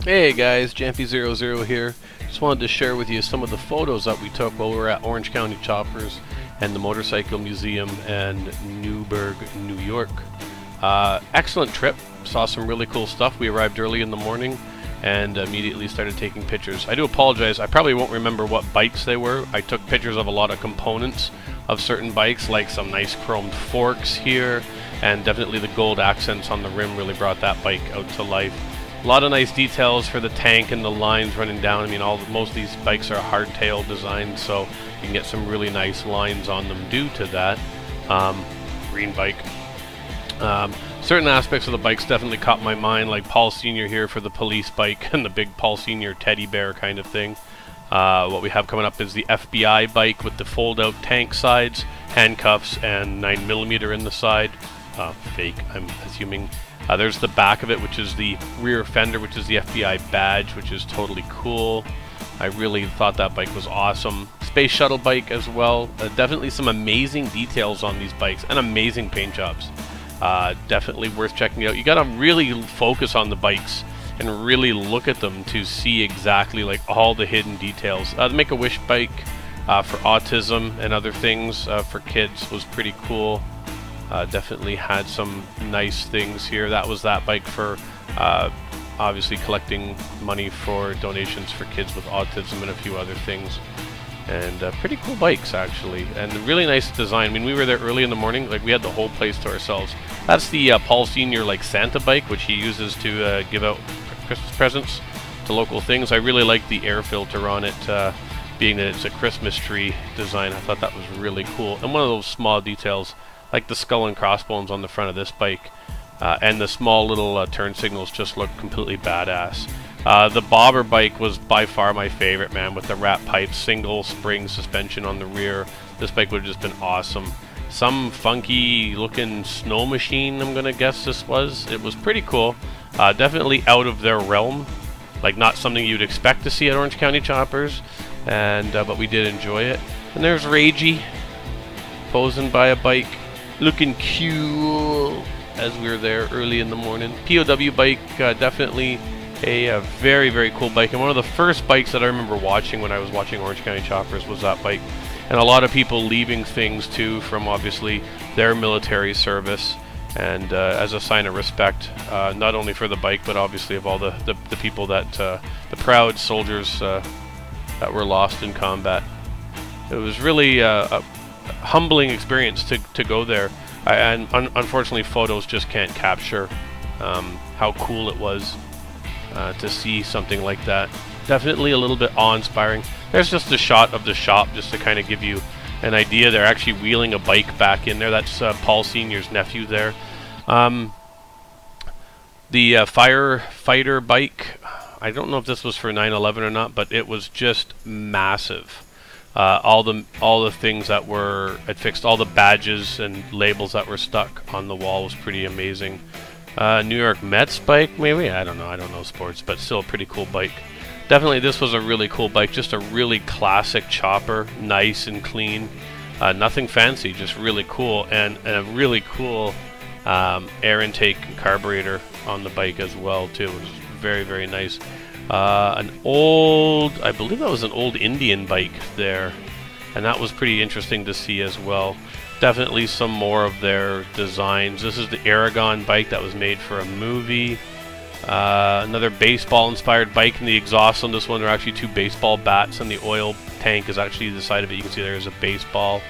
Hey guys, jampy00 here. Just wanted to share with you some of the photos that we took while we were at Orange County Choppers and the Motorcycle Museum in Newburgh, New York. Excellent trip. Saw some really cool stuff. We arrived early in the morning and immediately started taking pictures. I do apologize, I probably won't remember what bikes they were. I took pictures of a lot of components of certain bikes, like some nice chromed forks here, and definitely the gold accents on the rim really brought that bike out to life. A lot of nice details for the tank and the lines running down. I mean, most of these bikes are hardtail designed, so you can get some really nice lines on them due to that. Green bike. Certain aspects of the bikes definitely caught my mind, like Paul Sr. here for the police bike and the big Paul Sr. teddy bear kind of thing. What we have coming up is the FBI bike with the fold-out tank sides, handcuffs, and 9mm in the side. Fake, I'm assuming. There's the back of it, which is the rear fender, which is the FBI badge, which is totally cool. I really thought that bike was awesome. Space shuttle bike as well. Definitely some amazing details on these bikes and amazing paint jobs. Definitely worth checking out. You gotta really focus on the bikes and really look at them to see exactly like all the hidden details. The Make-A-Wish bike for autism and other things for kids was pretty cool. Definitely had some nice things here. That was that bike for obviously collecting money for donations for kids with autism and a few other things. And pretty cool bikes actually, and really nice design. I mean, we were there early in the morning, like we had the whole place to ourselves. That's the Paul Sr. like Santa bike, which he uses to give out Christmas presents to local things. I really like the air filter on it, being that it's a Christmas tree design. I thought that was really cool. And one of those small details, like the skull and crossbones on the front of this bike, and the small little turn signals just look completely badass. The bobber bike was by far my favorite, man, with the wrap pipes, single spring suspension on the rear. This bike would have just been awesome. Some funky looking snow machine, I'm gonna guess this was. It was pretty cool. Definitely out of their realm, like not something you'd expect to see at Orange County Choppers, and but we did enjoy it. And there's Ragey posing by a bike, looking cool as we were there early in the morning. POW bike, definitely a very, very cool bike, and one of the first bikes that I remember watching when I was watching Orange County Choppers was that bike. And a lot of people leaving things too from obviously their military service, and as a sign of respect, not only for the bike but obviously of all the people that the proud soldiers that were lost in combat. It was really a humbling experience to go there, and unfortunately photos just can't capture how cool it was to see something like that. Definitely a little bit awe-inspiring. There's just a shot of the shop just to kind of give you an idea. They're actually wheeling a bike back in there. That's Paul Sr.'s nephew there. The firefighter bike, I don't know if this was for 9/11 or not, but it was just massive. All the things that were affixed, all the badges and labels that were stuck on the wall was pretty amazing. New York Mets bike, maybe? I don't know sports, but still a pretty cool bike. Definitely this was a really cool bike, just a really classic chopper, nice and clean. Nothing fancy, just really cool, and a really cool air intake carburetor on the bike as well too. It was very, very nice. An old, I believe that was an old Indian bike there, and that was pretty interesting to see as well. Definitely some more of their designs. This is the Aragon bike that was made for a movie. Another baseball inspired bike, and the exhaust on this one are actually two baseball bats, and the oil tank is actually the side of it. You can see there is a baseball.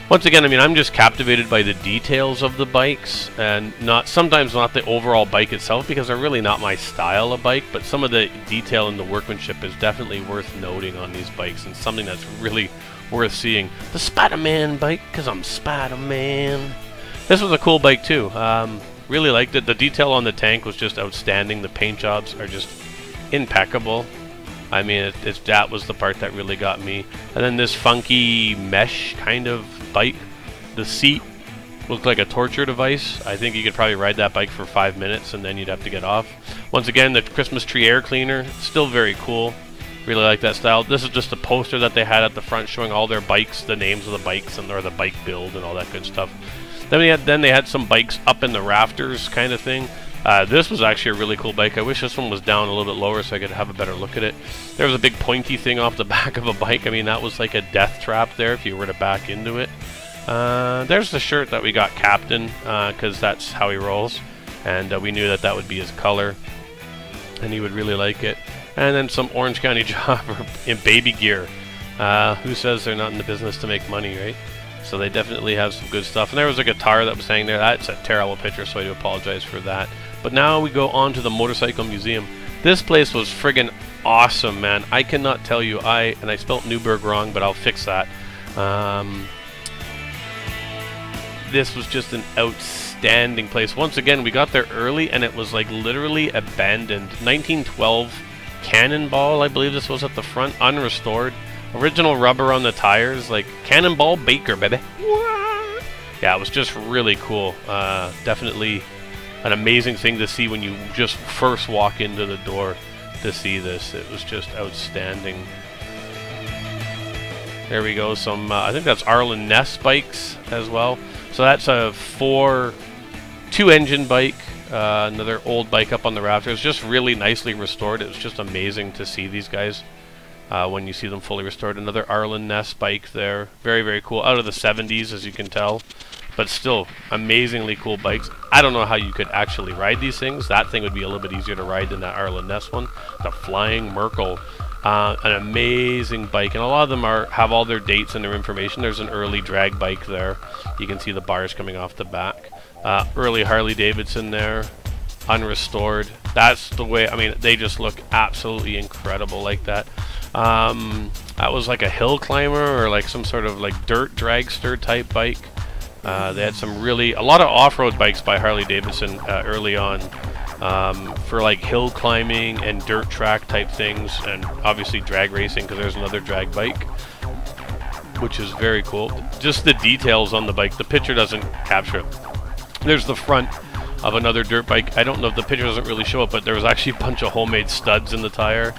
Once again, I mean, I'm just captivated by the details of the bikes, and sometimes not the overall bike itself, because they're really not my style of bike, but some of the detail and the workmanship is definitely worth noting on these bikes, and something that's really worth seeing. The Spider-Man bike, because I'm Spider-Man. This was a cool bike too. Really liked it. The detail on the tank was just outstanding. The paint jobs are just impeccable. I mean, that was the part that really got me. And then this funky mesh kind of bike. The seat looked like a torture device. I think you could probably ride that bike for 5 minutes and then you'd have to get off. Once again, the Christmas tree air cleaner, still very cool. Really like that style. This is just a poster that they had at the front showing all their bikes, the names of the bikes, and or the bike build and all that good stuff. Then they had some bikes up in the rafters kind of thing. This was actually a really cool bike. I wish this one was down a little bit lower so I could have a better look at it. There was a big pointy thing off the back of a bike. I mean, that was like a death trap there if you were to back into it. There's the shirt that we got Captain, because that's how he rolls. And we knew that that would be his color. And he would really like it. And then some Orange County Chopper in baby gear. Who says they're not in the business to make money, right? So they definitely have some good stuff. And there was a guitar that was hanging there. That's a terrible picture, so I do apologize for that. But now we go on to the Motorcycle Museum. This place was friggin' awesome, man. I cannot tell you. And I spelt Newburgh wrong, but I'll fix that. This was just an outstanding place. Once again, we got there early, and it was like literally abandoned. 1912 Cannonball, I believe this was at the front, unrestored. Original rubber on the tires, like Cannonball Baker, baby. Yeah, it was just really cool. Definitely an amazing thing to see when you just first walk into the door to see this. It was just outstanding. There we go, some, I think that's Arlen Ness bikes as well. So that's a two-engine bike, another old bike up on the rafters, just really nicely restored. It was just amazing to see these guys when you see them fully restored. Another Arlen Ness bike there, very, very cool, out of the 70s as you can tell. But still, amazingly cool bikes. I don't know how you could actually ride these things. That thing would be a little bit easier to ride than that Arlen Ness one. The Flying Merkel. An amazing bike. And a lot of them have all their dates and their information. There's an early drag bike there. You can see the bars coming off the back. Early Harley Davidson there. Unrestored. That's the way, I mean, they just look absolutely incredible like that. That was like a hill climber or like some sort of like dirt dragster type bike. They had a lot of off-road bikes by Harley Davidson early on for like hill climbing and dirt track type things, and obviously drag racing because there's another drag bike, which is very cool. Just the details on the bike, the picture doesn't capture it. There's the front of another dirt bike. I don't know if the picture doesn't really show it, but there was actually a bunch of homemade studs in the tire.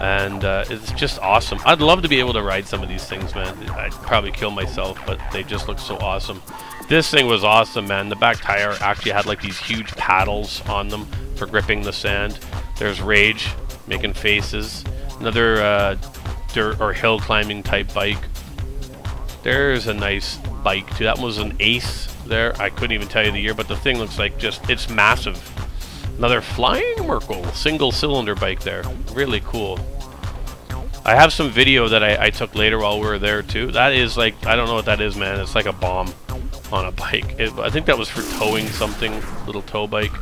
And it's just awesome. I'd love to be able to ride some of these things, man. I'd probably kill myself, but they just look so awesome. This thing was awesome, man. The back tire actually had like these huge paddles on them for gripping the sand. There's Rage making faces. Another dirt or hill climbing type bike. There's a nice bike too. That was an Ace there. I couldn't even tell you the year, but the thing looks like it's massive. Another Flying Merkel single cylinder bike there. Really cool. I have some video that I took later while we were there too. That is like, I don't know what that is, man. It's like a bomb on a bike. I think that was for towing something. Little tow bike.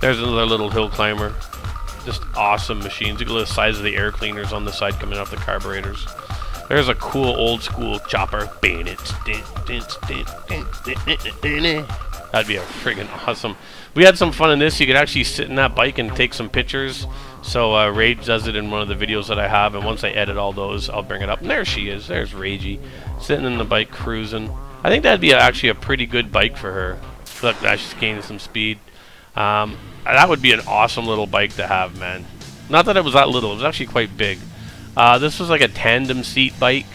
There's another little hill climber. Just awesome machines. Look at the size of the air cleaners on the side coming off the carburetors. There's a cool old school chopper. That'd be a friggin' awesome. We had some fun in this. You could actually sit in that bike and take some pictures. So Rage does it in one of the videos that I have, and once I edit all those, I'll bring it up. And there she is. There's Ragey, sitting in the bike cruising. I think that'd be actually a pretty good bike for her. Look, now she's gaining some speed. That would be an awesome little bike to have, man. Not that it was that little. It was actually quite big. This was like a tandem seat bike,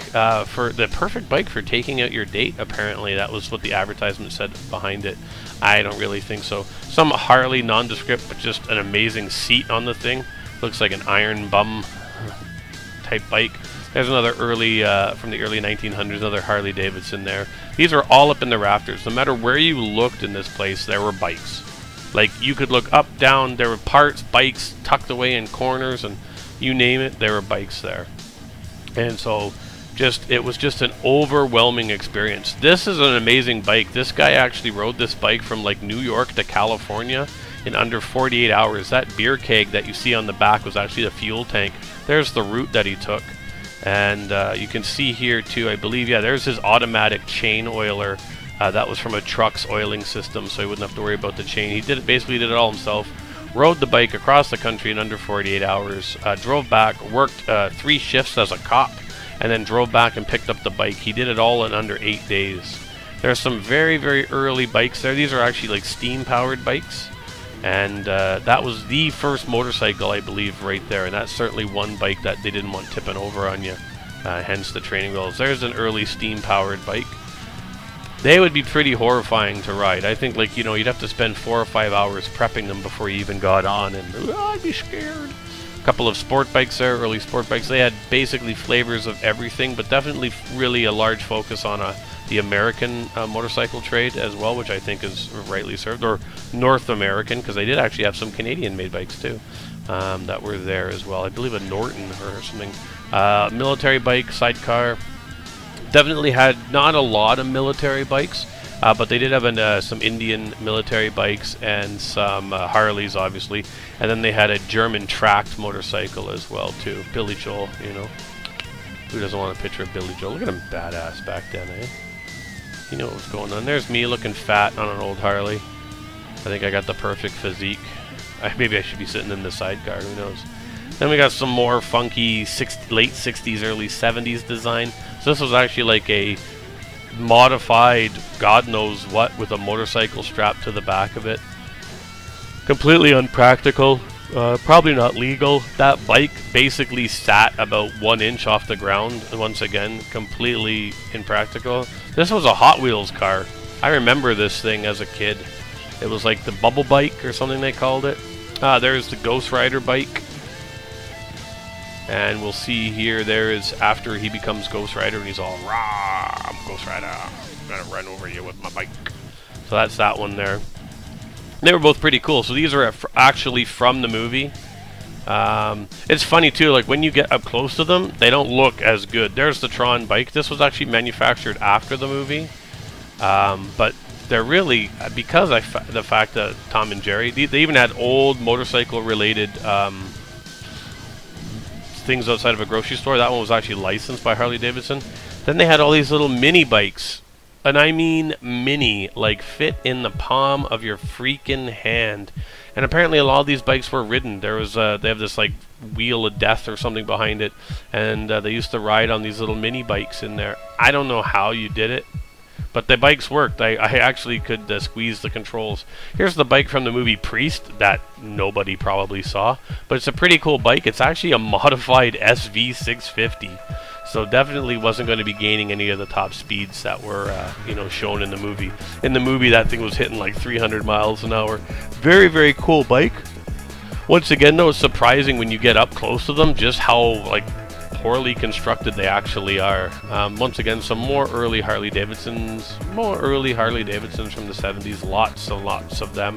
for the perfect bike for taking out your date, apparently. That was what the advertisement said behind it. I don't really think so. Some Harley nondescript, but just an amazing seat on the thing. Looks like an iron bum type bike. There's another early, from the early 1900s, another Harley Davidson there. These are all up in the rafters. No matter where you looked in this place, there were bikes. Like, you could look up, down, there were parts, bikes tucked away in corners, and you name it, there were bikes there. And so it was just an overwhelming experience. This is an amazing bike. This guy actually rode this bike from like New York to California in under 48 hours. That beer keg that you see on the back was actually the fuel tank. There's the route that he took. And you can see here too, I believe, yeah, there's his automatic chain oiler. That was from a truck's oiling system, so he wouldn't have to worry about the chain. He basically did it all himself. Rode the bike across the country in under 48 hours, drove back, worked 3 shifts as a cop, and then drove back and picked up the bike. He did it all in under 8 days. There's some very, very early bikes there. These are actually like steam-powered bikes, and that was the first motorcycle, I believe, right there, and that's certainly one bike that they didn't want tipping over on you, hence the training wheels. There's an early steam-powered bike. They would be pretty horrifying to ride. I think, like, you know, you'd have to spend 4 or 5 hours prepping them before you even got on, and I'd be scared. A couple of sport bikes there, early sport bikes. They had basically flavors of everything, but definitely really a large focus on the American motorcycle trade as well, which I think is rightly served, or North American, because they did actually have some Canadian-made bikes too that were there as well. I believe a Norton or something. Military bike, sidecar. Definitely had not a lot of military bikes, but they did have some Indian military bikes and some Harleys, obviously. And then they had a German tracked motorcycle as well, too. Billy Joel, you know. Who doesn't want a picture of Billy Joel? Look at him badass back then, eh? You know what was going on. There's me looking fat on an old Harley. I think I got the perfect physique. Maybe I should be sitting in the sidecar, who knows. Then we got some more funky late 60s, early 70s design. So this was actually like a modified God knows what with a motorcycle strapped to the back of it. Completely unpractical, probably not legal. That bike basically sat about 1 inch off the ground. Once again, completely impractical. This was a Hot Wheels car. I remember this thing as a kid. It was like the bubble bike or something they called it. There's the Ghost Rider bike. And we'll see here, there is after he becomes Ghost Rider and he's all, rah, I'm Ghost Rider, I'm gonna run over you with my bike. So that's that one there. They were both pretty cool. So these are actually from the movie. It's funny too, like when you get up close to them, they don't look as good. There's the Tron bike. This was actually manufactured after the movie. But they're really, because the fact that Tom and Jerry, they even had old motorcycle related things outside of a grocery store. That one was actually licensed by Harley Davidson. Then they had all these little mini bikes, and I mean mini, like fit in the palm of your freaking hand. And apparently a lot of these bikes were ridden. There was they have this like wheel of death or something behind it, and they used to ride on these little mini bikes in there. I don't know how you did it, but the bikes worked. I actually could squeeze the controls. Here's the bike from the movie Priest that nobody probably saw, but it's a pretty cool bike. It's actually a modified SV650, so definitely wasn't going to be gaining any of the top speeds that were you know, shown in the movie. In the movie, that thing was hitting like 300 miles an hour. Very, very cool bike. Once again, though, it's surprising when you get up close to them just how like poorly constructed they actually are. Once again, some more early Harley Davidsons from the 70s. Lots and lots of them.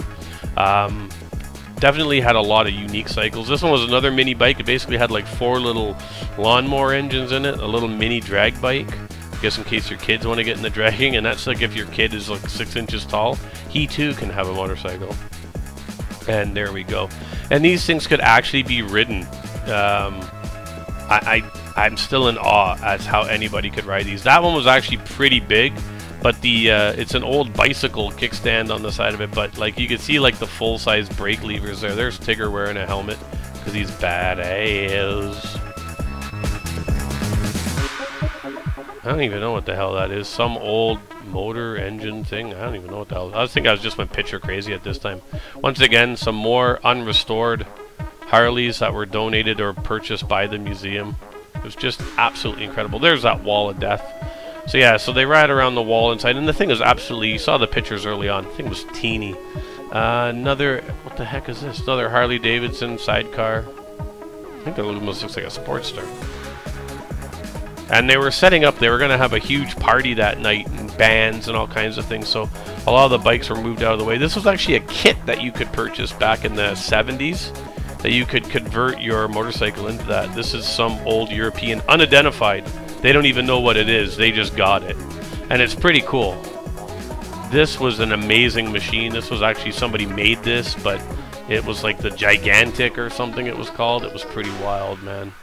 Definitely had a lot of unique cycles. This one was another mini bike. It basically had like 4 little lawnmower engines in it, a little mini drag bike. Just in case your kids want to get in the dragging, and that's like if your kid is like 6 inches tall, he too can have a motorcycle. And there we go. And these things could actually be ridden. I'm still in awe as how anybody could ride these. That one was actually pretty big, but the it's an old bicycle kickstand on the side of it. But like you can see, like the full-size brake levers there. There's Tigger wearing a helmet because he's badass. I don't even know what the hell that is. Some old motor engine thing. I don't even know what the hell. I think I was just went picture crazy at this time. Once again, some more unrestored Harleys that were donated or purchased by the museum. It was just absolutely incredible. There's that wall of death. So yeah, so they ride around the wall inside, and the thing is absolutely, you saw the pictures early on, the thing was teeny. Another, what the heck is this? Another Harley Davidson sidecar. I think it almost looks like a Sportster. And they were setting up, they were going to have a huge party that night, and bands and all kinds of things, so a lot of the bikes were moved out of the way. This was actually a kit that you could purchase back in the 70s. That you could convert your motorcycle into that. This is some old European, unidentified. They don't even know what it is. They just got it. And it's pretty cool. This was an amazing machine. This was actually, somebody made this, but it was like the Gigantic or something it was called. It was pretty wild, man.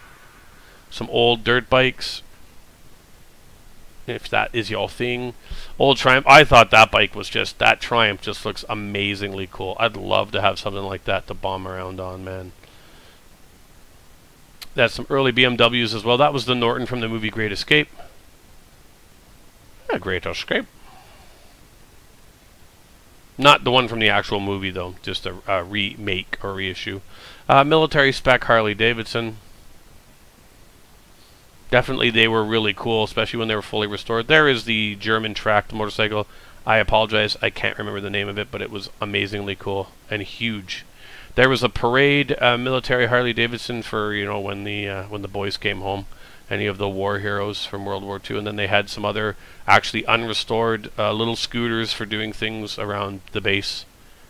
Some old dirt bikes, if that is your thing. Old Triumph. I thought that bike was just, that Triumph just looks amazingly cool. I'd love to have something like that to bomb around on, man. That's some early BMWs as well. That was the Norton from the movie Great Escape. Yeah, Great Escape. Not the one from the actual movie, though. Just a remake or reissue. Military spec Harley Davidson. Definitely they were really cool, especially when they were fully restored. There is the German tracked motorcycle. I apologize, I can't remember the name of it, but it was amazingly cool and huge. There was a parade, military Harley Davidson for, you know, when the boys came home, any of the war heroes from World War II, and then they had some other actually unrestored little scooters for doing things around the base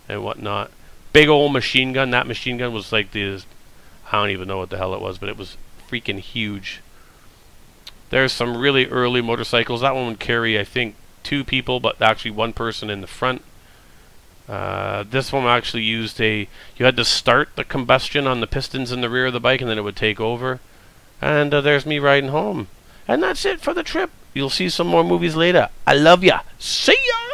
and whatnot. Big old machine gun. That machine gun was like the, I don't even know what the hell it was, but it was freaking huge. There's some really early motorcycles. That one would carry, I think, 2 people, but actually 1 person in the front. This one actually used you had to start the combustion on the pistons in the rear of the bike, and then it would take over. And there's me riding home. And that's it for the trip. You'll see some more movies later. I love ya. See ya!